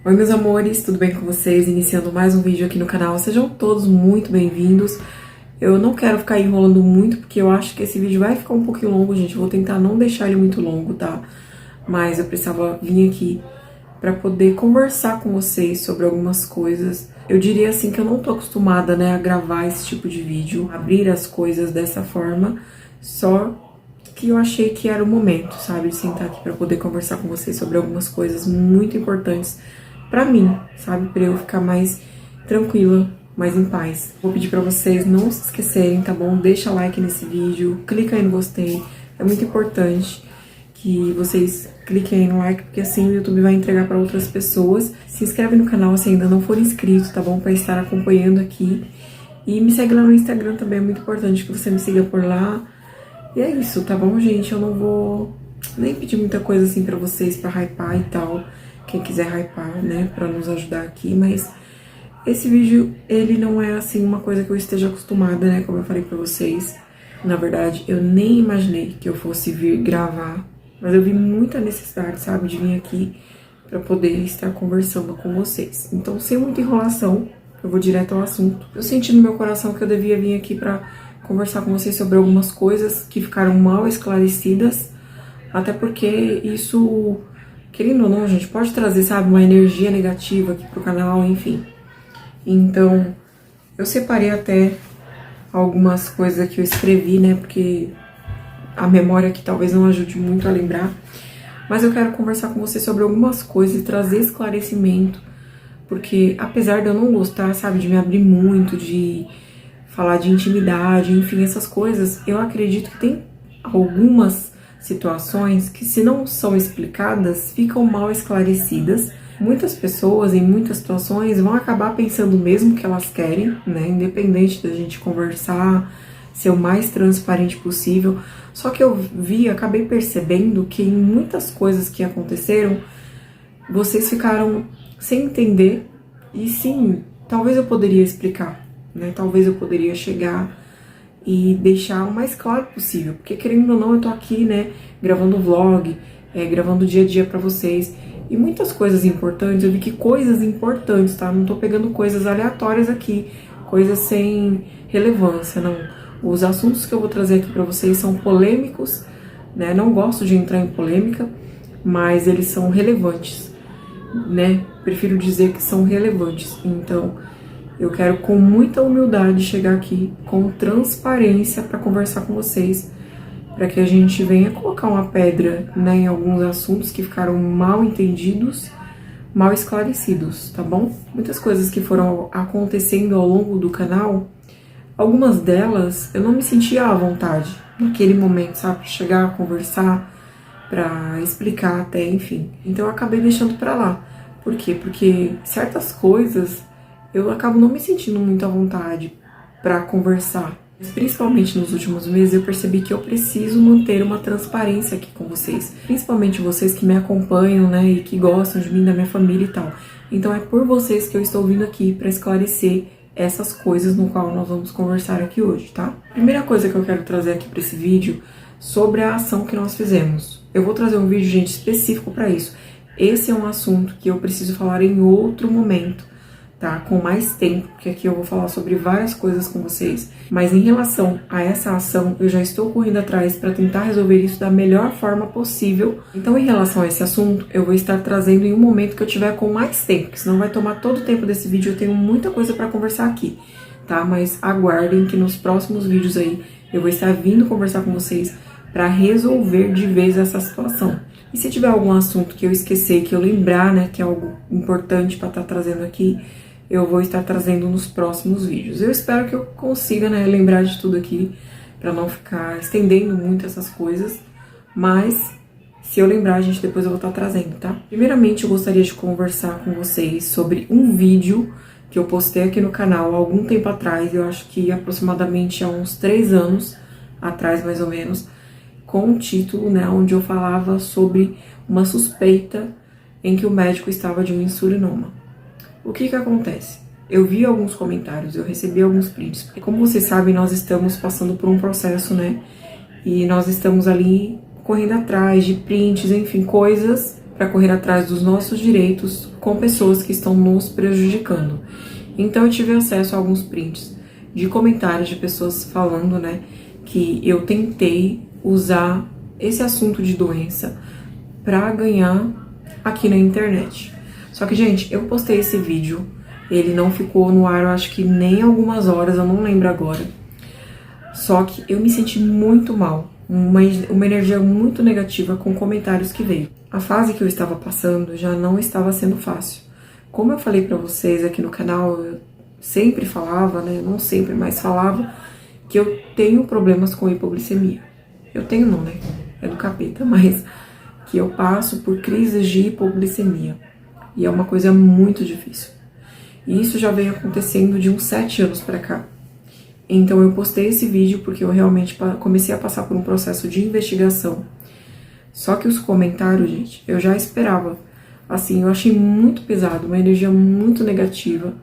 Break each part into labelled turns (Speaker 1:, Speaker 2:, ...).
Speaker 1: Oi meus amores, tudo bem com vocês? Iniciando mais um vídeo aqui no canal, sejam todos muito bem-vindos. Eu não quero ficar enrolando muito, porque eu acho que esse vídeo vai ficar um pouquinho longo, gente. Eu vou tentar não deixar ele muito longo, tá? Mas eu precisava vir aqui pra poder conversar com vocês sobre algumas coisas. Eu diria assim que eu não tô acostumada, né, a gravar esse tipo de vídeo, abrir as coisas dessa forma, só que eu achei que era o momento, sabe, de sentar aqui pra poder conversar com vocês sobre algumas coisas muito importantes pra mim, sabe, pra eu ficar mais tranquila, mais em paz. Vou pedir pra vocês não se esquecerem, tá bom? Deixa like nesse vídeo, clica aí no gostei, é muito importante que vocês cliquem aí no like, porque assim o YouTube vai entregar para outras pessoas. Se inscreve no canal se ainda não for inscrito, tá bom? Para estar acompanhando aqui. E me segue lá no Instagram também, é muito importante que você me siga por lá. E é isso, tá bom, gente? Eu não vou nem pedir muita coisa assim pra vocês, pra hypar e tal. Quem quiser hypar, né, pra nos ajudar aqui, mas esse vídeo, ele não é assim uma coisa que eu esteja acostumada, né, como eu falei pra vocês. Na verdade, eu nem imaginei que eu fosse vir gravar, mas eu vi muita necessidade, sabe, de vir aqui pra poder estar conversando com vocês. Então, sem muita enrolação, eu vou direto ao assunto. Eu senti no meu coração que eu devia vir aqui pra conversar com vocês sobre algumas coisas que ficaram mal esclarecidas, até porque isso, querendo ou não, gente, pode trazer, sabe, uma energia negativa aqui pro canal, enfim. Então, eu separei até algumas coisas que eu escrevi, né, porque a memória aqui talvez não ajude muito a lembrar, mas eu quero conversar com vocês sobre algumas coisas e trazer esclarecimento, porque apesar de eu não gostar, sabe, de me abrir muito, de falar de intimidade, enfim, essas coisas, eu acredito que tem algumas situações que, se não são explicadas, ficam mal esclarecidas. Muitas pessoas, em muitas situações, vão acabar pensando mesmo que elas querem, né, independente da gente conversar, ser o mais transparente possível. Só que eu acabei percebendo que em muitas coisas que aconteceram, vocês ficaram sem entender, e sim, talvez eu poderia explicar, né? Talvez eu poderia chegar e deixar o mais claro possível, porque querendo ou não, eu tô aqui, né, gravando vlog, gravando o dia a dia pra vocês, e muitas coisas importantes, eu vi que coisas importantes, tá? Não tô pegando coisas aleatórias aqui, coisas sem relevância, não. Os assuntos que eu vou trazer aqui pra vocês são polêmicos, né? Não gosto de entrar em polêmica, mas eles são relevantes, né? Prefiro dizer que são relevantes. Então, eu quero com muita humildade chegar aqui com transparência para conversar com vocês, para que a gente venha colocar uma pedra, né, em alguns assuntos que ficaram mal entendidos, mal esclarecidos, tá bom? Muitas coisas que foram acontecendo ao longo do canal, algumas delas eu não me sentia à vontade naquele momento, sabe? Pra chegar a conversar, pra explicar até, enfim. Então eu acabei deixando pra lá. Por quê? Porque certas coisas eu acabo não me sentindo muito à vontade pra conversar. Principalmente nos últimos meses eu percebi que eu preciso manter uma transparência aqui com vocês. Principalmente vocês que me acompanham, né, e que gostam de mim, da minha família e tal. Então é por vocês que eu estou vindo aqui pra esclarecer essas coisas no qual nós vamos conversar aqui hoje, tá? Primeira coisa que eu quero trazer aqui pra esse vídeo, sobre a ação que nós fizemos. Eu vou trazer um vídeo, gente, específico pra isso. Esse é um assunto que eu preciso falar em outro momento, tá? Com mais tempo, porque aqui eu vou falar sobre várias coisas com vocês. Mas em relação a essa ação, eu já estou correndo atrás para tentar resolver isso da melhor forma possível. Então, em relação a esse assunto, eu vou estar trazendo em um momento que eu tiver com mais tempo, porque senão vai tomar todo o tempo desse vídeo. Eu tenho muita coisa para conversar aqui, tá? Mas aguardem que nos próximos vídeos aí eu vou estar vindo conversar com vocês para resolver de vez essa situação. E se tiver algum assunto que eu esquecer, que eu lembrar, né, que é algo importante para estar trazendo aqui, eu vou estar trazendo nos próximos vídeos. Eu espero que eu consiga, né, lembrar de tudo aqui, para não ficar estendendo muito essas coisas, mas se eu lembrar, gente, depois eu vou estar trazendo, tá? Primeiramente, eu gostaria de conversar com vocês sobre um vídeo que eu postei aqui no canal há algum tempo atrás, eu acho que aproximadamente há uns 3 anos atrás, mais ou menos, com um título, né, onde eu falava sobre uma suspeita em que o médico estava de um insulinoma. O que acontece? Eu vi alguns comentários, eu recebi alguns prints, porque como vocês sabem, nós estamos passando por um processo, né, e nós estamos ali correndo atrás de prints, enfim, coisas para correr atrás dos nossos direitos com pessoas que estão nos prejudicando. Então eu tive acesso a alguns prints de comentários de pessoas falando, né, que eu tentei usar esse assunto de doença para ganhar aqui na internet. Só que, gente, eu postei esse vídeo, ele não ficou no ar, eu acho que nem algumas horas, eu não lembro agora. Só que eu me senti muito mal, uma energia muito negativa com comentários que veio. A fase que eu estava passando já não estava sendo fácil. Como eu falei pra vocês aqui no canal, eu sempre falava, né, não sempre, mas falava que eu tenho problemas com hipoglicemia. Eu tenho não, né, é do capeta, mas que eu passo por crises de hipoglicemia. E é uma coisa muito difícil. E isso já vem acontecendo de uns 7 anos pra cá. Então eu postei esse vídeo porque eu realmente comecei a passar por um processo de investigação. Só que os comentários, gente, eu já esperava. Assim, eu achei muito pesado, uma energia muito negativa.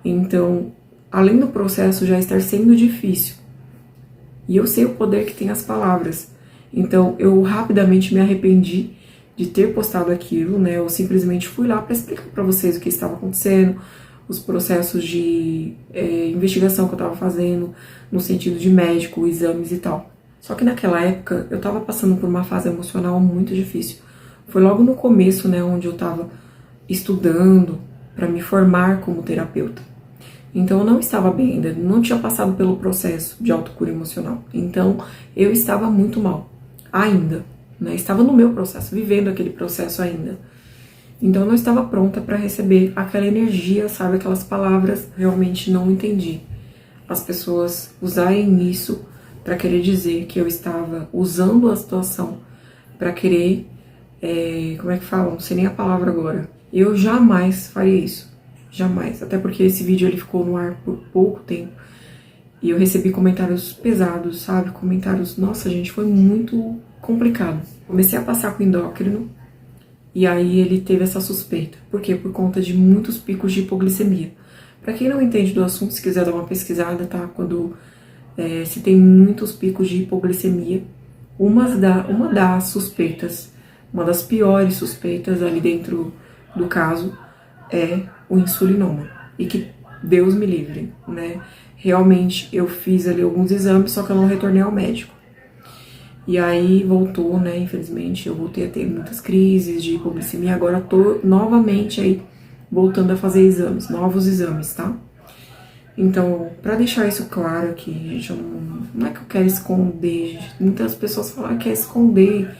Speaker 1: Então, além do processo já estar sendo difícil, e eu sei o poder que tem as palavras. Então, eu rapidamente me arrependi de ter postado aquilo, né? Eu simplesmente fui lá para explicar para vocês o que estava acontecendo, os processos de investigação que eu estava fazendo, no sentido de médico, exames e tal. Só que naquela época, eu estava passando por uma fase emocional muito difícil. Foi logo no começo, né, onde eu estava estudando para me formar como terapeuta. Então eu não estava bem ainda, não tinha passado pelo processo de autocura emocional. Então eu estava muito mal, ainda, né? Estava no meu processo, vivendo aquele processo ainda. Então eu não estava pronta para receber aquela energia, sabe, aquelas palavras. Realmente não entendi. As pessoas usarem isso para querer dizer que eu estava usando a situação para querer, como é que falam? Não sei nem a palavra agora. Eu jamais faria isso. Jamais. Até porque esse vídeo ele ficou no ar por pouco tempo. E eu recebi comentários pesados, sabe? Comentários, nossa, gente, foi muito complicado. Comecei a passar com o endócrino. E aí ele teve essa suspeita. Por quê? Por conta de muitos picos de hipoglicemia. Pra quem não entende do assunto, se quiser dar uma pesquisada, tá? Quando se tem muitos picos de hipoglicemia, uma das suspeitas, uma das piores suspeitas ali dentro do caso é o insulinoma. E que Deus me livre, né? Realmente eu fiz ali alguns exames, só que eu não retornei ao médico. E aí voltou, né? Infelizmente eu voltei a ter muitas crises de hipoglicemia. Agora tô novamente aí voltando a fazer exames, novos exames, tá? Então, pra deixar isso claro aqui, gente, não é que eu quero esconder, gente. Muitas pessoas falam que quer esconder.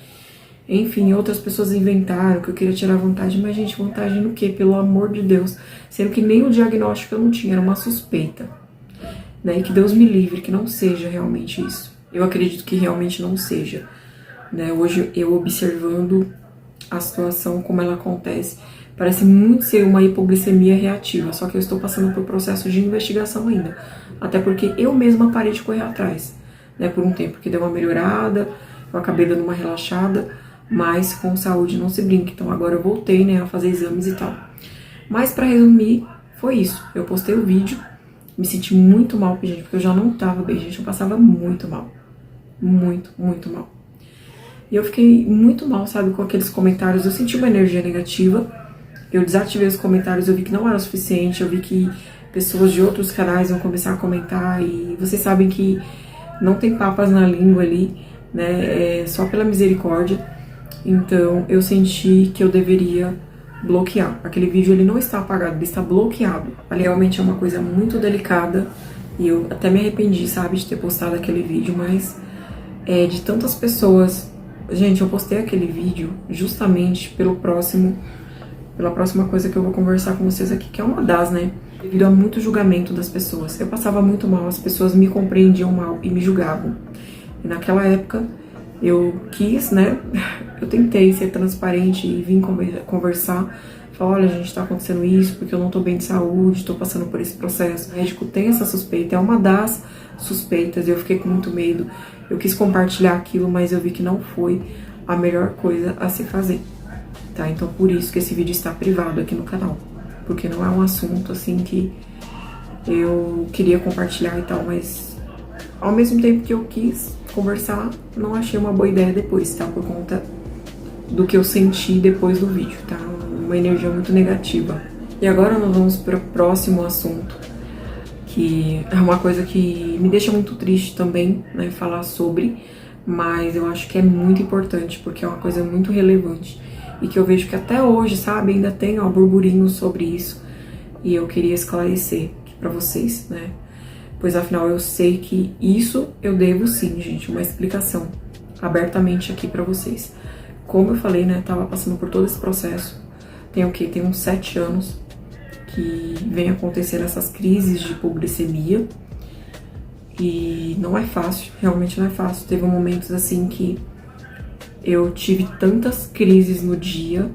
Speaker 1: Enfim, outras pessoas inventaram que eu queria tirar vantagem, mas, gente, vantagem no quê? Pelo amor de Deus. Sendo que nem o diagnóstico eu não tinha, era uma suspeita. Né? E que Deus me livre, que não seja realmente isso. Eu acredito que realmente não seja. Né? Hoje, eu observando a situação, como ela acontece, parece muito ser uma hipoglicemia reativa, só que eu estou passando por processo de investigação ainda. Até porque eu mesma parei de correr atrás, né? Por um tempo que deu uma melhorada, eu acabei dando uma relaxada, mas com saúde não se brinca. Então agora eu voltei, né, a fazer exames e tal. Mas pra resumir, foi isso. Eu postei o vídeo, me senti muito mal, gente, porque eu já não tava bem, gente. Eu passava muito mal. Muito, muito mal. E eu fiquei muito mal, sabe, com aqueles comentários. Eu senti uma energia negativa. Eu desativei os comentários, eu vi que não era suficiente. Eu vi que pessoas de outros canais iam começar a comentar. E vocês sabem que não tem papas na língua ali, né, só pela misericórdia. Então eu senti que eu deveria bloquear. Aquele vídeo ele não está apagado, ele está bloqueado. Ali realmente é uma coisa muito delicada. E eu até me arrependi, sabe, de ter postado aquele vídeo. Mas de tantas pessoas... Gente, eu postei aquele vídeo justamente pela próxima coisa que eu vou conversar com vocês aqui, que é uma das, né? Devido a muito julgamento das pessoas. Eu passava muito mal, as pessoas me compreendiam mal e me julgavam. E naquela época, eu quis, né? Eu tentei ser transparente e vim conversar. Falar, olha, gente, tá acontecendo isso porque eu não tô bem de saúde, tô passando por esse processo. O médico tem essa suspeita, é uma das suspeitas, eu fiquei com muito medo. Eu quis compartilhar aquilo, mas eu vi que não foi a melhor coisa a se fazer. Tá? Então por isso que esse vídeo está privado aqui no canal. Porque não é um assunto assim que eu queria compartilhar e tal, mas ao mesmo tempo que eu quis conversar, não achei uma boa ideia depois, tá? Por conta do que eu senti depois do vídeo, tá? Uma energia muito negativa. E agora nós vamos para o próximo assunto, que é uma coisa que me deixa muito triste também, né, falar sobre, mas eu acho que é muito importante, porque é uma coisa muito relevante, e que eu vejo que até hoje, sabe, ainda tem, ó, burburinho sobre isso, e eu queria esclarecer aqui pra vocês, né, pois afinal eu sei que isso eu devo sim, gente, uma explicação abertamente aqui pra vocês. Como eu falei, né, tava passando por todo esse processo, tem o quê? Tem uns 7 anos que vem acontecendo essas crises de hipoglicemia, e não é fácil, realmente não é fácil. Teve momentos assim que eu tive tantas crises no dia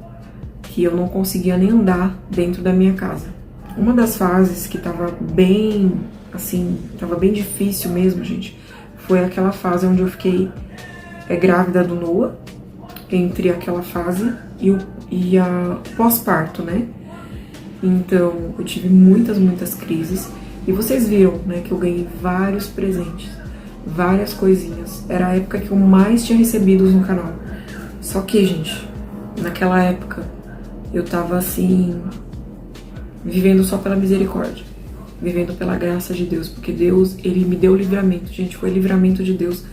Speaker 1: que eu não conseguia nem andar dentro da minha casa. Uma das fases que tava bem, assim, tava bem difícil mesmo, gente, foi aquela fase onde eu fiquei grávida do Noah, entre aquela fase e a pós-parto, né? Então, eu tive muitas crises. E vocês viram, né, que eu ganhei vários presentes, várias coisinhas. Era a época que eu mais tinha recebidos no canal. Só que, gente, naquela época, eu tava assim, vivendo só pela misericórdia. Vivendo pela graça de Deus. Porque Deus, Ele me deu livramento. Gente, foi livramento de Deus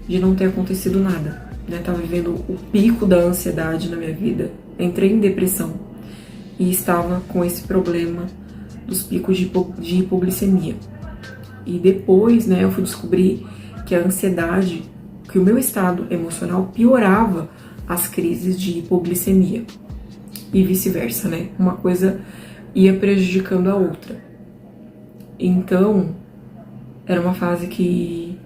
Speaker 1: de não ter acontecido nada. Né? Tava vivendo o pico da ansiedade na minha vida. Entrei em depressão. E estava com esse problema dos picos de hipoglicemia. E depois, né, eu fui descobrir que a ansiedade, que o meu estado emocional piorava as crises de hipoglicemia. E vice-versa, né? Uma coisa ia prejudicando a outra. Então, era uma fase que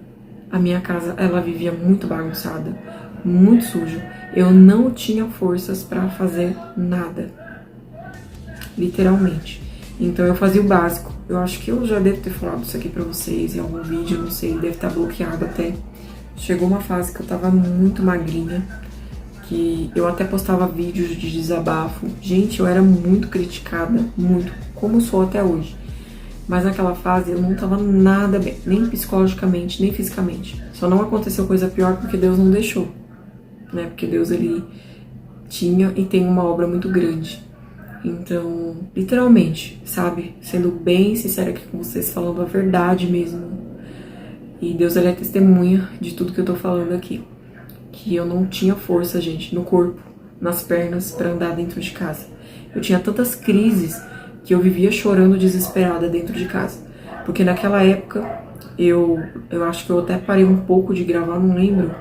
Speaker 1: a minha casa, ela vivia muito bagunçada, muito suja. Eu não tinha forças para fazer nada. Literalmente. Então eu fazia o básico. Eu acho que eu já devo ter falado isso aqui pra vocês em algum vídeo, não sei, deve estar bloqueado até. Chegou uma fase que eu tava muito magrinha, que eu até postava vídeos de desabafo. Gente, eu era muito criticada, muito, como sou até hoje. Mas naquela fase eu não tava nada bem, nem psicologicamente, nem fisicamente. Só não aconteceu coisa pior porque Deus não deixou, né? Porque Deus, Ele tinha e tem uma obra muito grande. Então, literalmente, sabe? Sendo bem sincera aqui com vocês, falando a verdade mesmo. E Deus, Ele é testemunha de tudo que eu tô falando aqui. Que eu não tinha força, gente, no corpo, nas pernas, pra andar dentro de casa. Eu tinha tantas crises que eu vivia chorando desesperada dentro de casa. Porque naquela época, eu acho que eu até parei um pouco de gravar, não lembro.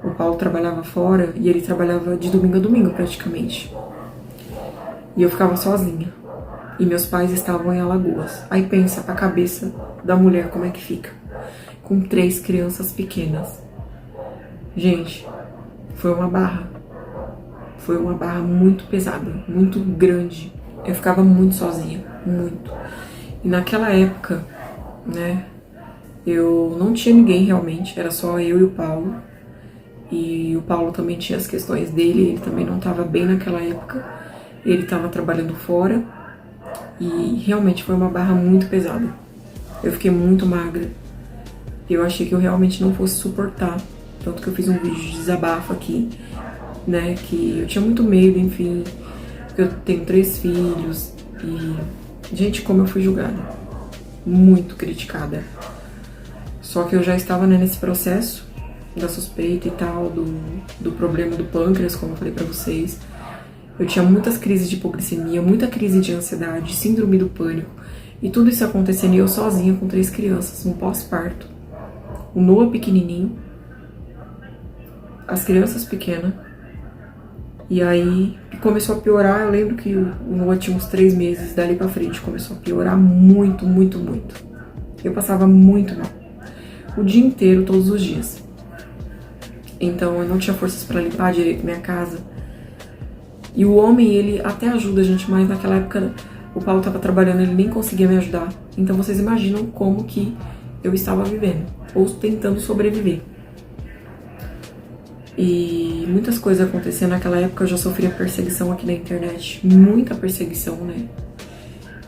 Speaker 1: O Paulo trabalhava fora e ele trabalhava de domingo a domingo, praticamente. E eu ficava sozinha. E meus pais estavam em Alagoas. Aí pensa a cabeça da mulher como é que fica. Com 3 crianças pequenas. Gente, foi uma barra. Foi uma barra muito pesada, muito grande. Eu ficava muito sozinha, muito. E naquela época, né, eu não tinha ninguém realmente. Era só eu e o Paulo. E o Paulo também tinha as questões dele. Ele também não estava bem naquela época. Ele estava trabalhando fora e realmente foi uma barra muito pesada. Eu fiquei muito magra. Eu achei que eu realmente não fosse suportar. Tanto que eu fiz um vídeo de desabafo aqui, né? Que eu tinha muito medo, enfim. Porque eu tenho 3 filhos e, gente, como eu fui julgada. Muito criticada. Só que eu já estava, né, nesse processo da suspeita e tal, do problema do pâncreas, como eu falei pra vocês. Eu tinha muitas crises de hipoglicemia, muita crise de ansiedade, síndrome do pânico. E tudo isso acontecendo e eu sozinha com 3 crianças, um pós-parto. O Noah pequenininho, as crianças pequenas. E aí começou a piorar. Eu lembro que o Noah tinha uns 3 meses, dali pra frente começou a piorar muito. Eu passava muito mal. O dia inteiro, todos os dias. Então eu não tinha forças pra limpar direito minha casa. E o homem, ele até ajuda a gente, mas naquela época o Paulo estava trabalhando, ele nem conseguia me ajudar. Então vocês imaginam como que eu estava vivendo, ou tentando sobreviver. E muitas coisas acontecendo naquela época, eu já sofria perseguição aqui na internet, muita perseguição, né?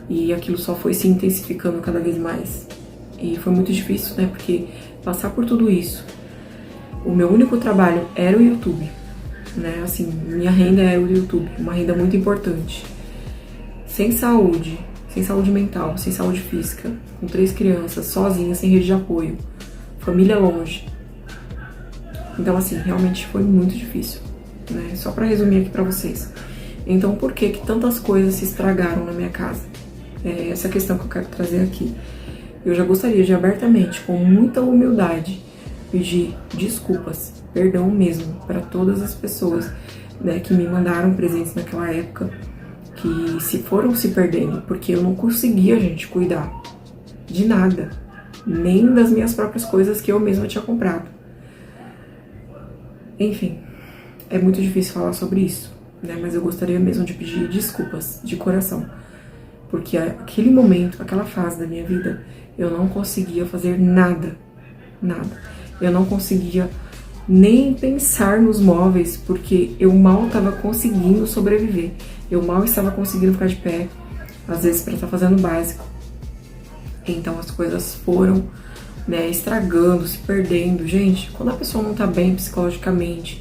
Speaker 1: E aquilo só foi se intensificando cada vez mais. E foi muito difícil, né? Porque passar por tudo isso, o meu único trabalho era o YouTube. né? Assim, minha renda era o YouTube, uma renda muito importante. Sem saúde mental, sem saúde física, com 3 crianças, sozinha, sem rede de apoio, família longe. Então, assim, realmente foi muito difícil, né? Só pra resumir aqui pra vocês. Então, por que tantas coisas se estragaram na minha casa? É essa questão que eu quero trazer aqui. Eu já gostaria de abertamente, com muita humildade, pedir desculpas, perdão mesmo, para todas as pessoas, né, que me mandaram presentes naquela época, que foram se perdendo, porque eu não conseguia, gente, cuidar de nada, nem das minhas próprias coisas que eu mesma tinha comprado. Enfim, é muito difícil falar sobre isso, né, mas eu gostaria mesmo de pedir desculpas, de coração, porque aquele momento, aquela fase da minha vida, eu não conseguia fazer nada. Eu não conseguia nem pensar nos móveis, porque eu mal estava conseguindo sobreviver. Eu mal estava conseguindo ficar de pé, às vezes para estar fazendo o básico. Então as coisas foram, né, estragando, se perdendo. Gente, quando a pessoa não tá bem psicologicamente,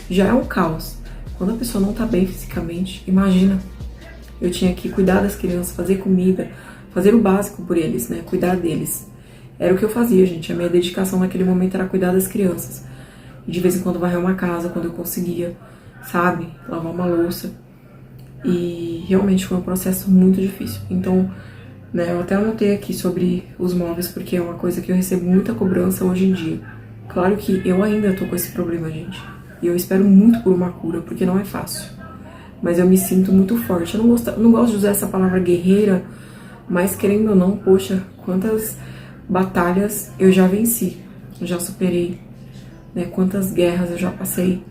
Speaker 1: já é um caos. Quando a pessoa não tá bem fisicamente, imagina. Eu tinha que cuidar das crianças, fazer comida, fazer o básico por eles, né, cuidar deles. Era o que eu fazia, gente. A minha dedicação naquele momento era cuidar das crianças. E de vez em quando varrer uma casa, quando eu conseguia, sabe? Lavar uma louça. E realmente foi um processo muito difícil. Então, né, eu até anotei aqui sobre os móveis, porque é uma coisa que eu recebo muita cobrança hoje em dia. Claro que eu ainda tô com esse problema, gente. E eu espero muito por uma cura, porque não é fácil. Mas eu me sinto muito forte. Eu não gosto de usar essa palavra guerreira, mas querendo ou não, poxa, quantas batalhas eu já venci, eu já superei, né? Quantas guerras eu já passei.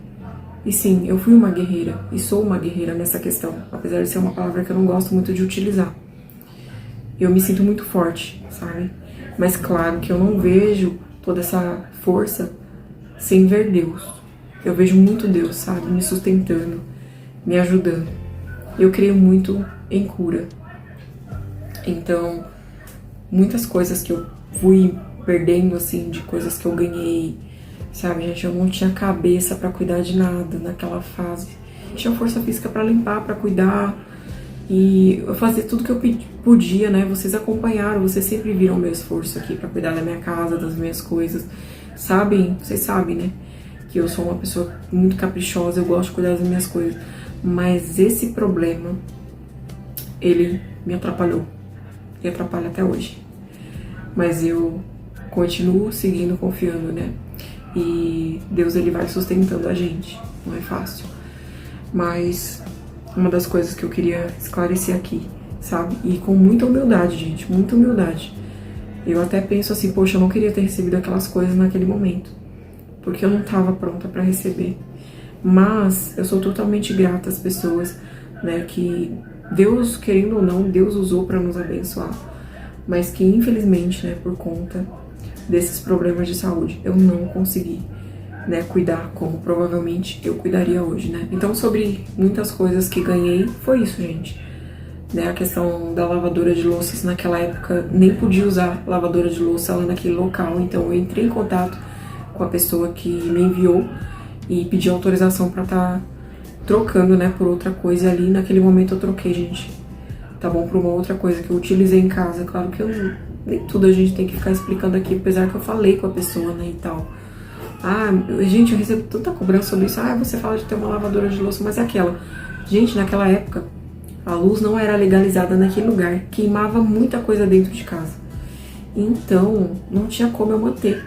Speaker 1: E sim, eu fui uma guerreira e sou uma guerreira nessa questão, apesar de ser uma palavra que eu não gosto muito de utilizar. Eu me sinto muito forte, sabe? Mas claro que eu não vejo toda essa força sem ver Deus. Eu vejo muito Deus, sabe? Me sustentando, me ajudando. Eu creio muito em cura. Então, muitas coisas que eu fui perdendo, assim, de coisas que eu ganhei, sabe, gente? Eu não tinha cabeça pra cuidar de nada naquela fase. Eu tinha força física pra limpar, pra cuidar, e eu fazia tudo que eu podia, né? Vocês acompanharam, vocês sempre viram o meu esforço aqui pra cuidar da minha casa, das minhas coisas. Sabem, vocês sabem, né? Que eu sou uma pessoa muito caprichosa, eu gosto de cuidar das minhas coisas. Mas esse problema, ele me atrapalhou. E atrapalha até hoje. Mas eu continuo seguindo, confiando, né? E Deus, ele vai sustentando a gente. Não é fácil. Mas uma das coisas que eu queria esclarecer aqui, sabe? E com muita humildade, gente, muita humildade. Eu até penso assim, poxa, eu não queria ter recebido aquelas coisas naquele momento, porque eu não estava pronta para receber. Mas eu sou totalmente grata às pessoas, né, que Deus, querendo ou não, Deus usou para nos abençoar, mas que infelizmente, né, por conta desses problemas de saúde, eu não consegui, né, cuidar como provavelmente eu cuidaria hoje, né. Então, sobre muitas coisas que ganhei, foi isso, gente. Né, a questão da lavadora de louças, naquela época nem podia usar lavadora de louça lá naquele local, então eu entrei em contato com a pessoa que me enviou e pedi autorização para estar trocando, né, por outra coisa ali. Naquele momento eu troquei, gente, tá bom, por uma outra coisa que eu utilizei em casa. Claro que nem tudo a gente tem que ficar explicando aqui, apesar que eu falei com a pessoa, né, e tal. Ah, gente, eu recebo tanta cobrança sobre isso. Ah, você fala de ter uma lavadora de louça, mas é aquela. Gente, naquela época, a luz não era legalizada naquele lugar, queimava muita coisa dentro de casa. Então, não tinha como eu manter.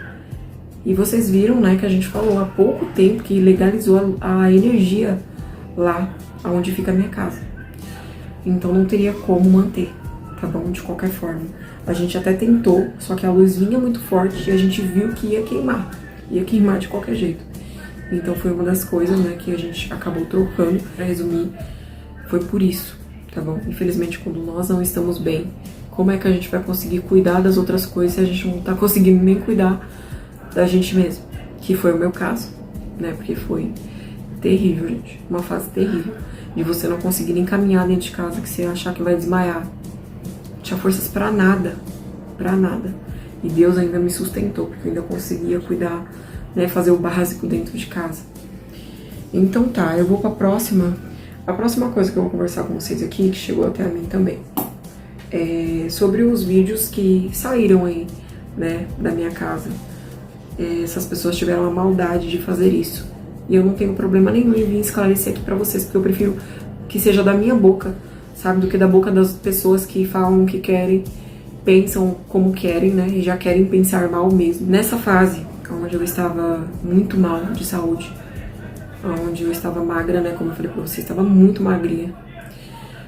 Speaker 1: E vocês viram, né, que a gente falou há pouco tempo que legalizou a energia lá onde fica a minha casa. Então não teria como manter, tá bom? De qualquer forma. A gente até tentou, só que a luz vinha muito forte e a gente viu que ia queimar de qualquer jeito. Então foi uma das coisas, né, que a gente acabou trocando. Pra resumir, foi por isso, tá bom? Infelizmente, quando nós não estamos bem, como é que a gente vai conseguir cuidar das outras coisas se a gente não tá conseguindo nem cuidar da gente mesmo? Que foi o meu caso, né? Porque foi terrível, gente. Uma fase terrível. De você não conseguir nem caminhar dentro de casa, que você achar que vai desmaiar. Não tinha forças pra nada. Pra nada. E Deus ainda me sustentou, porque eu ainda conseguia cuidar, né? Fazer o básico dentro de casa. Então tá, eu vou pra próxima. A próxima coisa que eu vou conversar com vocês aqui, que chegou até a mim também, é sobre os vídeos que saíram aí, né, da minha casa. Essas pessoas tiveram a maldade de fazer isso. E eu não tenho problema nenhum em vir esclarecer aqui pra vocês, porque eu prefiro que seja da minha boca, sabe, do que da boca das pessoas que falam o que querem, pensam como querem, né, e já querem pensar mal mesmo. Nessa fase, onde eu estava muito mal de saúde, onde eu estava magra, né, como eu falei pra vocês, estava muito magrinha.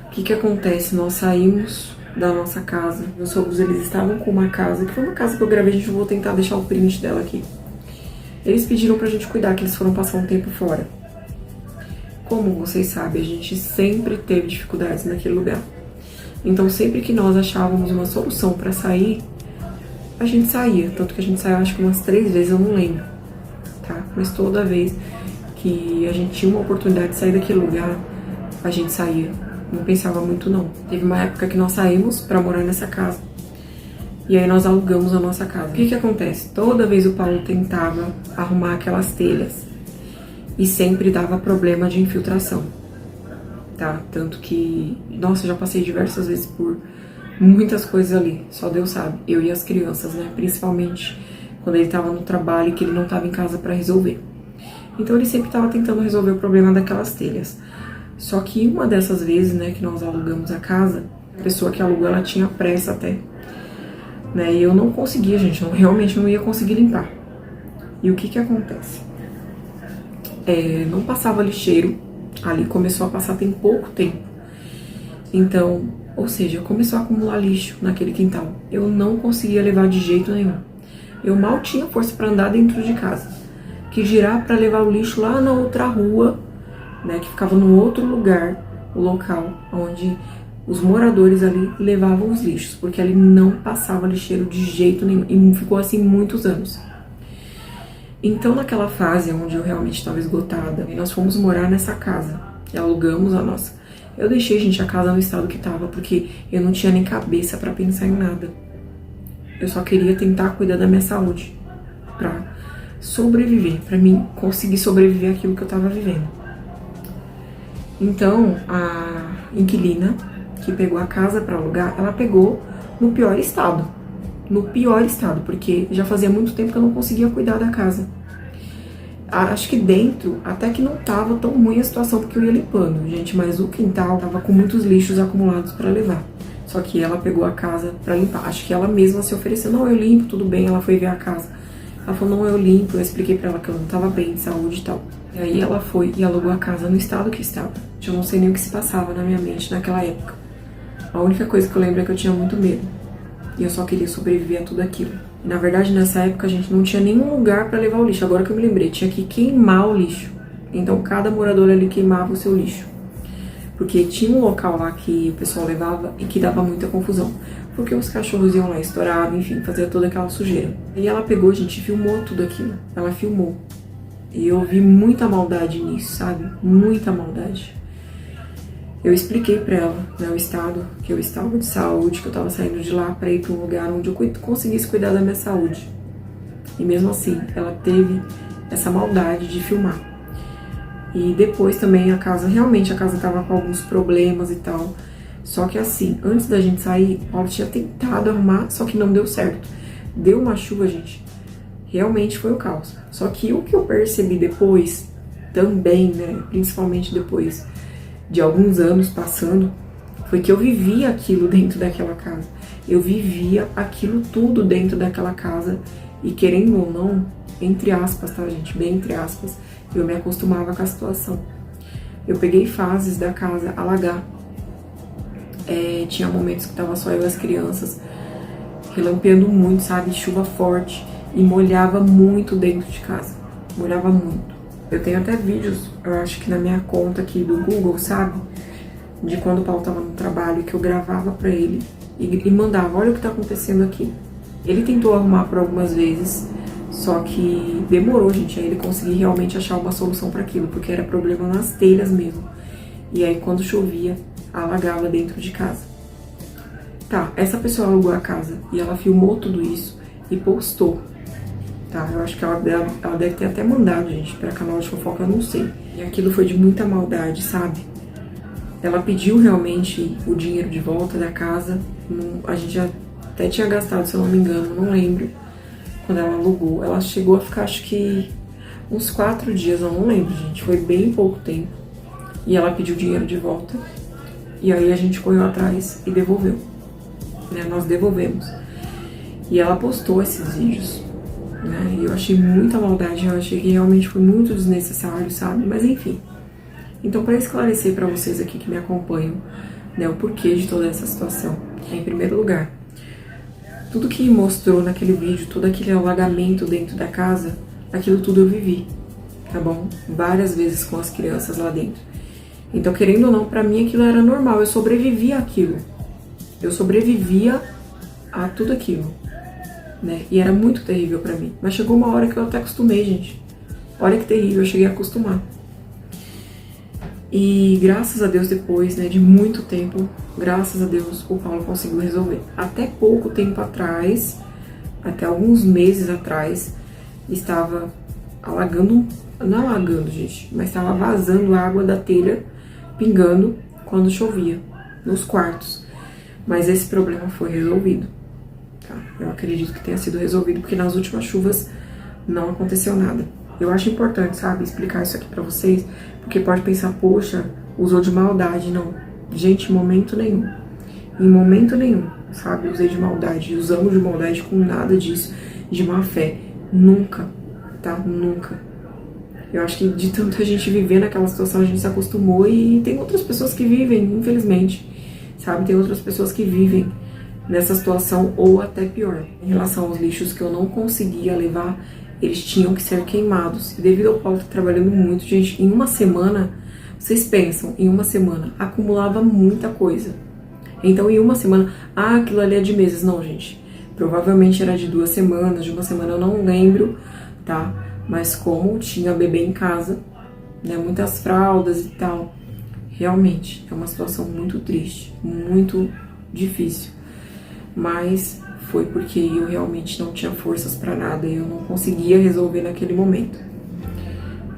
Speaker 1: O que que acontece? Nós saímos da nossa casa, meus sogros, eles estavam com uma casa, que foi uma casa que eu gravei, gente, eu vou tentar deixar o print dela aqui. Eles pediram pra gente cuidar, que eles foram passar um tempo fora. Como vocês sabem, a gente sempre teve dificuldades naquele lugar. Então, sempre que nós achávamos uma solução pra sair, a gente saía. Tanto que a gente saiu, acho que umas 3 vezes, eu não lembro, tá? Mas toda vez que a gente tinha uma oportunidade de sair daquele lugar, a gente saía. Não pensava muito, não. Teve uma época que nós saímos pra morar nessa casa. E aí nós alugamos a nossa casa. O que que acontece? Toda vez o Paulo tentava arrumar aquelas telhas. E sempre dava problema de infiltração. Tá? Tanto que, nossa, eu já passei diversas vezes por muitas coisas ali. Só Deus sabe. Eu e as crianças, né? Principalmente quando ele tava no trabalho e que ele não tava em casa pra resolver. Então ele sempre tava tentando resolver o problema daquelas telhas. Só que uma dessas vezes, né, que nós alugamos a casa, a pessoa que alugou, ela tinha pressa até, né, e eu não conseguia, gente, eu realmente não ia conseguir limpar. E o que que acontece? Não passava lixeiro, ali começou a passar tem pouco tempo. Então, ou seja, começou a acumular lixo naquele quintal. Eu não conseguia levar de jeito nenhum. Eu mal tinha força para andar dentro de casa. Que girar para levar o lixo lá na outra rua, né, que ficava num outro lugar, o local onde os moradores ali levavam os lixos, porque ali não passava lixeiro de jeito nenhum, e ficou assim muitos anos. Então, naquela fase onde eu realmente estava esgotada, nós fomos morar nessa casa, e alugamos a nossa. Eu deixei, gente, a casa no estado que estava, porque eu não tinha nem cabeça para pensar em nada. Eu só queria tentar cuidar da minha saúde, pra sobreviver, pra mim conseguir sobreviver àquilo que eu tava vivendo. Então, a inquilina que pegou a casa para alugar, ela pegou no pior estado. No pior estado, porque já fazia muito tempo que eu não conseguia cuidar da casa. Acho que dentro, até que não tava tão ruim a situação, porque eu ia limpando, gente, mas o quintal tava com muitos lixos acumulados para levar. Só que ela pegou a casa para limpar. Acho que ela mesma se ofereceu, não, eu limpo, tudo bem, ela foi ver a casa. Ela falou, não, eu limpo, eu expliquei pra ela que eu não tava bem de saúde e tal. E aí ela foi e alugou a casa no estado que estava. Eu não sei nem o que se passava na minha mente naquela época. A única coisa que eu lembro é que eu tinha muito medo. E eu só queria sobreviver a tudo aquilo. E, na verdade, nessa época a gente não tinha nenhum lugar pra levar o lixo. Agora que eu me lembrei, tinha que queimar o lixo. Então cada morador ali queimava o seu lixo. Porque tinha um local lá que o pessoal levava e que dava muita confusão. Porque os cachorros iam lá, estouravam, enfim, fazia toda aquela sujeira. E ela pegou, gente, filmou tudo aquilo. Ela filmou. E eu vi muita maldade nisso, sabe? Muita maldade. Eu expliquei pra ela, né, o estado que eu estava de saúde, que eu tava saindo de lá pra ir pra um lugar onde eu conseguisse cuidar da minha saúde. E mesmo assim, ela teve essa maldade de filmar. E depois também realmente a casa tava com alguns problemas e tal. Só que assim, antes da gente sair, o Paulo tinha tentado arrumar, só que não deu certo. Deu uma chuva, gente. Realmente foi o caos. Só que o que eu percebi depois, também, né, principalmente depois de alguns anos passando, foi que eu vivia aquilo dentro daquela casa. Eu vivia aquilo tudo dentro daquela casa. E querendo ou não, entre aspas, tá, gente? Bem entre aspas, eu me acostumava com a situação. Eu peguei fases da casa alagar. Tinha momentos que tava só eu e as crianças, relampeando muito, sabe? Chuva forte. E molhava muito dentro de casa. Molhava muito. Eu tenho até vídeos, eu acho que na minha conta aqui do Google, sabe? De quando o Paulo tava no trabalho, que eu gravava pra ele e mandava, olha o que tá acontecendo aqui. Ele tentou arrumar por algumas vezes, só que demorou, gente, aí ele conseguir realmente achar uma solução para aquilo, porque era problema nas telhas mesmo. E aí quando chovia, alagava dentro de casa. Tá, essa pessoa alugou a casa e ela filmou tudo isso e postou. Tá, eu acho que ela deve ter até mandado, gente, para canal de fofoca, eu não sei. E aquilo foi de muita maldade, sabe? Ela pediu realmente o dinheiro de volta da casa. A gente já até tinha gastado, se eu não me engano, não lembro. Quando ela alugou. Ela chegou a ficar, acho que uns 4 dias, eu não lembro, gente. Foi bem pouco tempo. E ela pediu o dinheiro de volta. E aí a gente correu atrás e devolveu. Né? Nós devolvemos. E ela postou esses vídeos. Né? E eu achei muita maldade. Eu achei que realmente foi muito desnecessário, sabe? Mas enfim. Então, para esclarecer para vocês aqui que me acompanham, né, o porquê de toda essa situação, em primeiro lugar, tudo que mostrou naquele vídeo, todo aquele alagamento dentro da casa, aquilo tudo eu vivi, tá bom? Várias vezes com as crianças lá dentro. Então, querendo ou não, para mim aquilo era normal, eu sobrevivia àquilo. Eu sobrevivia a tudo aquilo, né? E era muito terrível para mim. Mas chegou uma hora que eu até acostumei, gente. Olha que terrível, eu cheguei a acostumar. E graças a Deus, depois, né, de muito tempo, graças a Deus, o Paulo conseguiu resolver. Até pouco tempo atrás, até alguns meses atrás, estava alagando, não alagando, gente, mas estava vazando água da telha, pingando quando chovia, nos quartos. Mas esse problema foi resolvido, tá? Eu acredito que tenha sido resolvido, porque nas últimas chuvas não aconteceu nada. Eu acho importante, sabe, explicar isso aqui pra vocês, porque pode pensar, poxa, usou de maldade. Não, gente, em momento nenhum. Em momento nenhum, sabe, usei de maldade. Usamos de maldade com nada disso, de má fé. Nunca, tá? Nunca. Eu acho que de tanta gente viver naquela situação, a gente se acostumou e tem outras pessoas que vivem, infelizmente, sabe? Tem outras pessoas que vivem nessa situação ou até pior. Em relação aos lixos que eu não conseguia levar, eles tinham que ser queimados. E devido ao Paulo estar trabalhando muito, gente, em uma semana, vocês pensam, em uma semana, acumulava muita coisa. Então, em uma semana, aquilo ali é de meses. Não, gente. Provavelmente era de 2 semanas, de uma semana eu não lembro, tá? Mas como tinha bebê em casa, né, muitas fraldas e tal, realmente é uma situação muito triste, muito difícil. Mas foi porque eu realmente não tinha forças pra nada e eu não conseguia resolver naquele momento,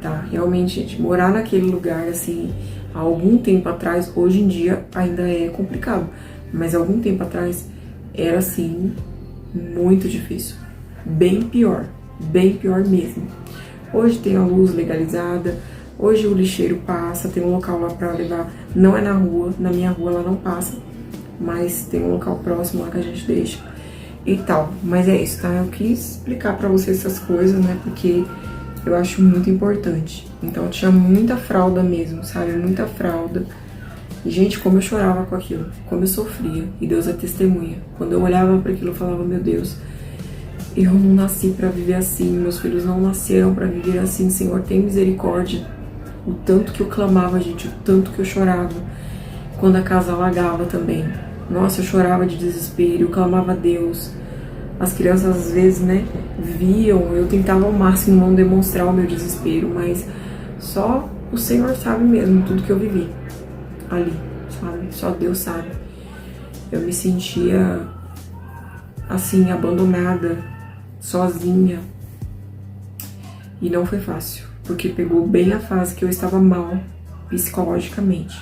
Speaker 1: tá? Realmente, gente, morar naquele lugar, assim, há algum tempo atrás, hoje em dia ainda é complicado, mas há algum tempo atrás era, assim, muito difícil, bem pior mesmo. Hoje tem a luz legalizada, hoje o lixeiro passa, tem um local lá pra levar, não é na rua, na minha rua ela não passa, mas tem um local próximo lá que a gente deixa e tal. Mas é isso, tá? Eu quis explicar pra vocês essas coisas, né? Porque eu acho muito importante. Então, tinha muita fralda mesmo, sabe? Muita fralda. E, gente, como eu chorava com aquilo. Como eu sofria. E Deus é testemunha. Quando eu olhava pra aquilo, eu falava, meu Deus, eu não nasci pra viver assim. Meus filhos não nasceram pra viver assim. Senhor, tem misericórdia. O tanto que eu clamava, gente. O tanto que eu chorava. Quando a casa alagava também. Nossa, eu chorava de desespero, eu clamava a Deus. As crianças, às vezes, né, viam, eu tentava ao máximo não demonstrar o meu desespero, mas só o Senhor sabe mesmo tudo que eu vivi ali, sabe? Só Deus sabe. Eu me sentia, assim, abandonada, sozinha. E não foi fácil, porque pegou bem a fase que eu estava mal psicologicamente.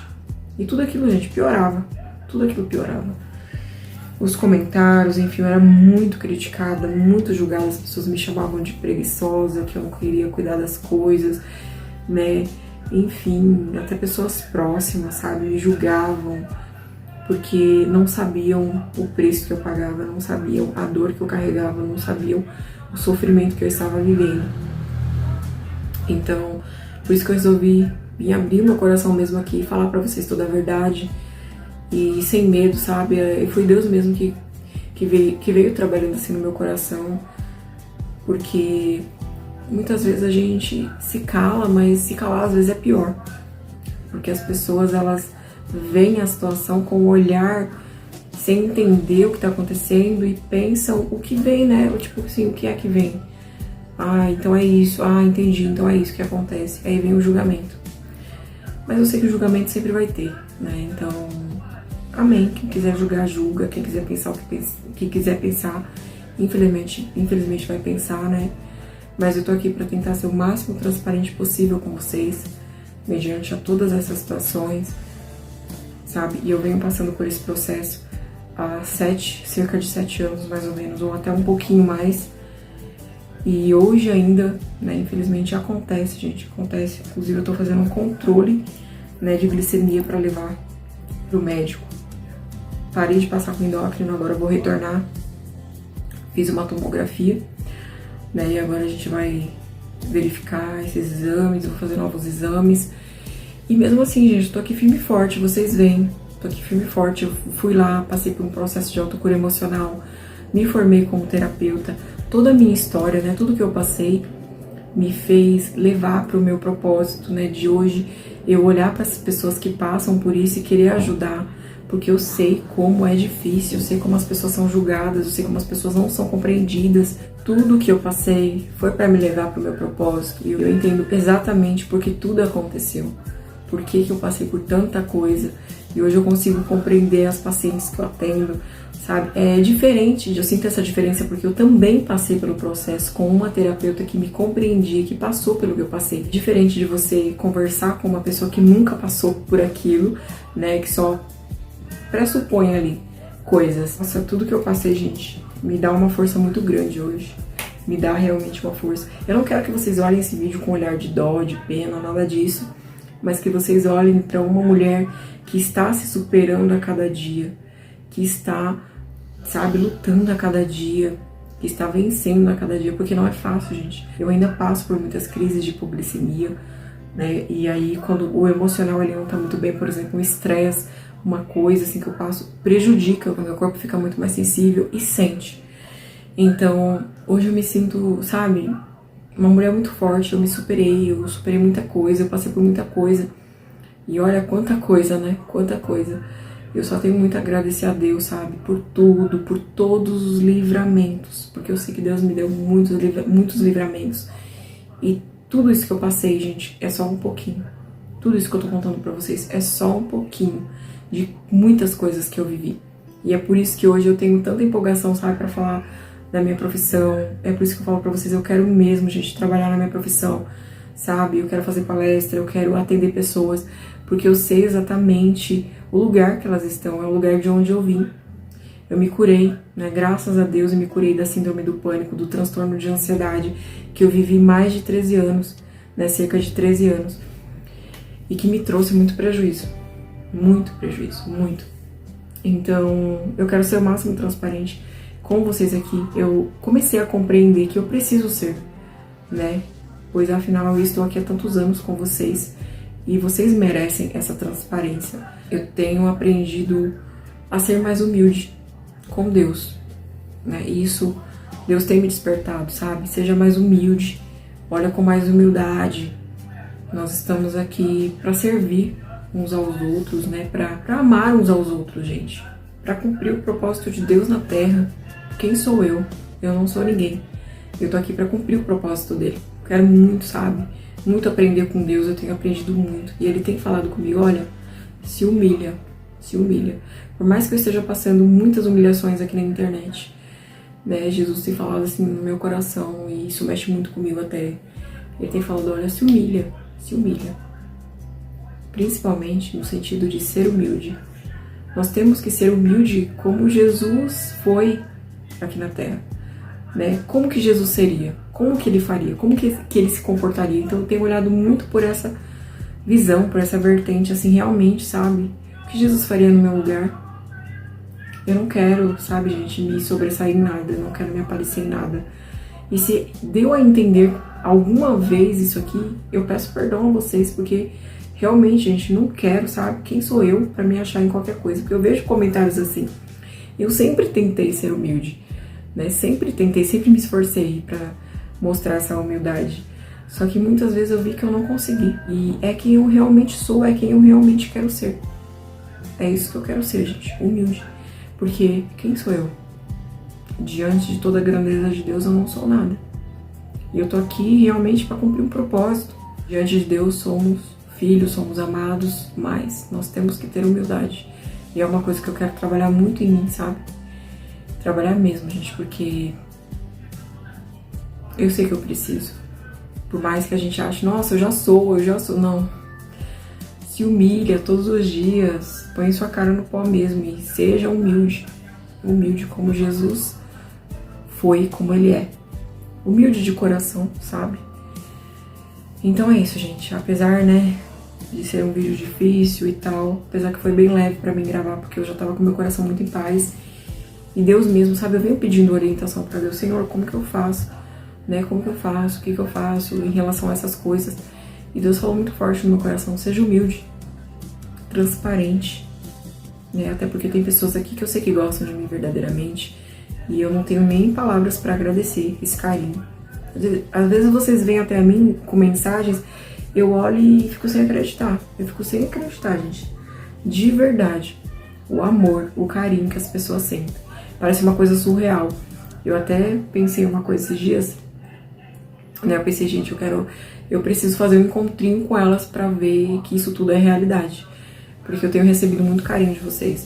Speaker 1: E tudo aquilo, gente, piorava. Tudo aquilo piorava. Os comentários, enfim, eu era muito criticada, muito julgada. As pessoas me chamavam de preguiçosa, que eu não queria cuidar das coisas, né? Enfim, até pessoas próximas, sabe, me julgavam porque não sabiam o preço que eu pagava, não sabiam a dor que eu carregava, não sabiam o sofrimento que eu estava vivendo. Então, por isso que eu resolvi vir abrir meu coração mesmo aqui e falar pra vocês toda a verdade. E sem medo, sabe? E foi Deus mesmo que veio trabalhando assim no meu coração. Porque muitas vezes a gente se cala, mas se calar às vezes é pior. Porque as pessoas, elas veem a situação com um olhar sem entender o que tá acontecendo e pensam o que vem, né? Tipo assim, o que é que vem? Ah, então é isso. Ah, entendi, então é isso que acontece. Aí vem o julgamento. Mas eu sei que o julgamento sempre vai ter, né? Então, amém. Quem quiser julgar, julga. Quem quiser pensar o que quiser pensar, infelizmente vai pensar, né? Mas eu tô aqui pra tentar ser o máximo transparente possível com vocês, mediante a todas essas situações, sabe? E eu venho passando por esse processo há cerca de 7 anos, mais ou menos, ou até um pouquinho mais. E hoje ainda, né, infelizmente acontece, gente, acontece. Inclusive eu tô fazendo um controle, né, de glicemia para levar pro médico. Parei de passar com endócrino, agora eu vou retornar. Fiz uma tomografia, né, e agora a gente vai verificar esses exames, vou fazer novos exames. E mesmo assim, gente, eu tô aqui firme e forte, vocês veem, tô aqui firme e forte. Eu fui lá, passei por um processo de autocura emocional, me formei como terapeuta. Toda a minha história, né, tudo que eu passei me fez levar para o meu propósito, né, de hoje eu olhar para as pessoas que passam por isso e querer ajudar, porque eu sei como é difícil, eu sei como as pessoas são julgadas, eu sei como as pessoas não são compreendidas. Tudo que eu passei foi para me levar para o meu propósito e eu entendo exatamente porque tudo aconteceu, por que eu passei por tanta coisa e hoje eu consigo compreender as pacientes que eu atendo, sabe? É diferente, eu sinto essa diferença porque eu também passei pelo processo com uma terapeuta que me compreendia, que passou pelo que eu passei. Diferente de você conversar com uma pessoa que nunca passou por aquilo, né, que só pressupõe ali coisas. Nossa, tudo que eu passei, gente, me dá uma força muito grande hoje. Me dá realmente uma força. Eu não quero que vocês olhem esse vídeo com um olhar de dó, de pena, nada disso, mas que vocês olhem para uma mulher que está se superando a cada dia, que está, sabe, lutando a cada dia, que está vencendo a cada dia, porque não é fácil, gente. Eu ainda passo por muitas crises de hipoglicemia, né? E aí, quando o emocional ele não tá muito bem, por exemplo, um estresse, uma coisa assim que eu passo, prejudica, o meu corpo fica muito mais sensível e sente. Então, hoje eu me sinto, sabe, uma mulher muito forte, eu superei muita coisa, eu passei por muita coisa. E olha quanta coisa, né? Quanta coisa. Eu só tenho muito a agradecer a Deus, sabe? Por tudo, por todos os livramentos. Porque eu sei que Deus me deu muitos livramentos. E tudo isso que eu passei, gente, é só um pouquinho. Tudo isso que eu tô contando pra vocês é só um pouquinho de muitas coisas que eu vivi. E é por isso que hoje eu tenho tanta empolgação, sabe? Pra falar da minha profissão. É por isso que eu falo pra vocês, eu quero mesmo, gente, trabalhar na minha profissão, sabe? Eu quero fazer palestra, eu quero atender pessoas. Porque eu sei exatamente o lugar que elas estão, é o lugar de onde eu vim. Eu me curei, né? Graças a Deus eu me curei da síndrome do pânico, do transtorno de ansiedade, que eu vivi mais de 13 anos, né? Cerca de 13 anos. E que me trouxe muito prejuízo. Muito prejuízo, muito. Então, eu quero ser o máximo transparente com vocês aqui. Eu comecei a compreender que eu preciso ser, né? Pois afinal eu estou aqui há tantos anos com vocês. E vocês merecem essa transparência. Eu tenho aprendido a ser mais humilde com Deus, né? E isso, Deus tem me despertado, sabe? Seja mais humilde, olha com mais humildade. Nós estamos aqui para servir uns aos outros, né? Para amar uns aos outros, gente. Para cumprir o propósito de Deus na Terra. Quem sou eu? Eu não sou ninguém. Eu tô aqui para cumprir o propósito dele. Quero muito, sabe? Muito aprender com Deus, eu tenho aprendido muito. E Ele tem falado comigo, olha, se humilha, se humilha. Por mais que eu esteja passando muitas humilhações aqui na internet, né, Jesus tem falado assim no meu coração, e isso mexe muito comigo até. Ele tem falado, olha, se humilha, se humilha. Principalmente no sentido de ser humilde. Nós temos que ser humilde como Jesus foi aqui na Terra. Né? Como que Jesus seria? Como que ele faria? Como que ele se comportaria? Então eu tenho olhado muito por essa visão, por essa vertente, assim, realmente, sabe? O que Jesus faria no meu lugar? Eu não quero, sabe, gente, me sobressair em nada, eu não quero me aparecer em nada. E se deu a entender alguma vez isso aqui, eu peço perdão a vocês, porque realmente, gente, não quero, sabe? Quem sou eu pra me achar em qualquer coisa? Porque eu vejo comentários assim. Eu sempre tentei ser humilde. Né? Sempre tentei, sempre me esforcei pra mostrar essa humildade. Só que muitas vezes eu vi que eu não consegui. E é quem eu realmente sou, é quem eu realmente quero ser. É isso que eu quero ser, gente, humilde. Porque quem sou eu? Diante de toda a grandeza de Deus, eu não sou nada. E eu tô aqui realmente para cumprir um propósito. Diante de Deus, somos filhos, somos amados, mas nós temos que ter humildade. E é uma coisa que eu quero trabalhar muito em mim, sabe? Trabalhar mesmo, gente, porque eu sei que eu preciso. Por mais que a gente ache, nossa, eu já sou. Não. se humilha todos os dias, põe sua cara no pó mesmo e seja humilde. Humilde como Jesus foi, como ele é. Humilde de coração, sabe? Então é isso, gente. Apesar, né, de ser um vídeo difícil e tal, apesar que foi bem leve pra mim gravar, porque eu já tava com meu coração muito em paz. E Deus mesmo, sabe, eu venho pedindo orientação pra Deus. Senhor, como que eu faço? Né, como que eu faço? O que que eu faço em relação a essas coisas? E Deus falou muito forte no meu coração, seja humilde, transparente, né? Até porque tem pessoas aqui que eu sei que gostam de mim verdadeiramente e eu não tenho nem palavras pra agradecer esse carinho. Às vezes vocês vêm até mim com mensagens, eu olho e fico sem acreditar. Eu fico sem acreditar, gente. De verdade. O amor, o carinho que as pessoas sentem. Parece uma coisa surreal. Eu até pensei uma coisa esses dias, né? Eu pensei, gente, eu preciso fazer um encontrinho com elas pra ver que isso tudo é realidade. Porque eu tenho recebido muito carinho de vocês.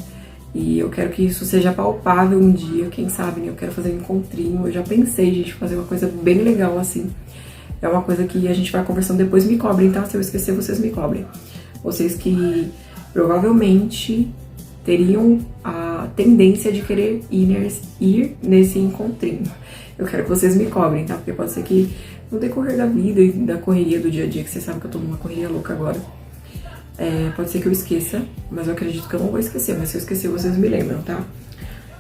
Speaker 1: E eu quero que isso seja palpável um dia, quem sabe, né? Eu quero fazer um encontrinho. Eu já pensei, gente, fazer uma coisa bem legal assim. É uma coisa que a gente vai conversando depois, me cobrem, tá? Se eu esquecer, vocês me cobrem. Vocês que provavelmente teriam a tendência de querer ir nesse encontrinho. Eu quero que vocês me cobrem, tá? Porque pode ser que no decorrer da vida e da correria do dia a dia, que vocês sabem que eu tô numa correria louca agora, pode ser que eu esqueça, mas eu acredito que eu não vou esquecer, mas se eu esquecer, vocês me lembram, tá?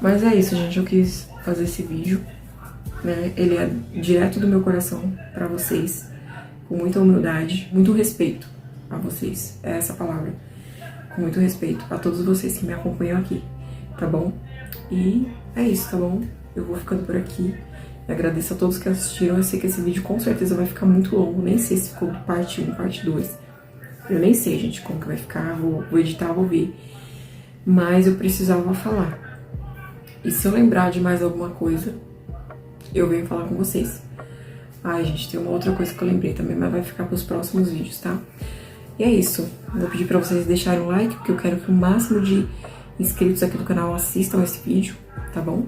Speaker 1: Mas é isso, gente, eu quis fazer esse vídeo, né? Ele é direto do meu coração pra vocês, com muita humildade, muito respeito a vocês, é essa palavra, com muito respeito a todos vocês que me acompanham aqui, tá bom? E é isso, tá bom? Eu vou ficando por aqui. Agradeço a todos que assistiram. Eu sei que esse vídeo com certeza vai ficar muito longo. Nem sei se ficou parte 1, parte 2. Eu nem sei, gente, como que vai ficar. Vou editar, vou ver. Mas eu precisava falar. E se eu lembrar de mais alguma coisa, eu venho falar com vocês. Ai, gente, tem uma outra coisa que eu lembrei também, mas vai ficar pros próximos vídeos, tá? E é isso. Vou pedir pra vocês deixarem um like, porque eu quero que o máximo de inscritos aqui do canal assistam esse vídeo, tá bom?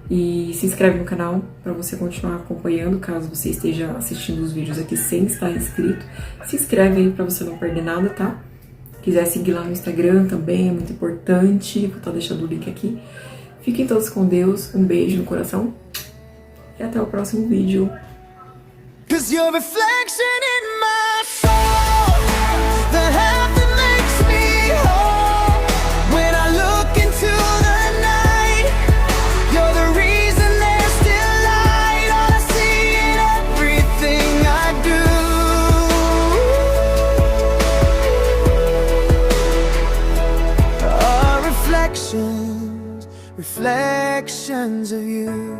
Speaker 1: E se inscreve no canal para você continuar acompanhando, caso você esteja assistindo os vídeos aqui sem estar inscrito. Se inscreve aí para você não perder nada, tá? Quiser seguir lá no Instagram também, é muito importante. Vou estar deixando o link aqui. Fiquem todos com Deus, um beijo no coração e até o próximo vídeo.
Speaker 2: Reflections of you.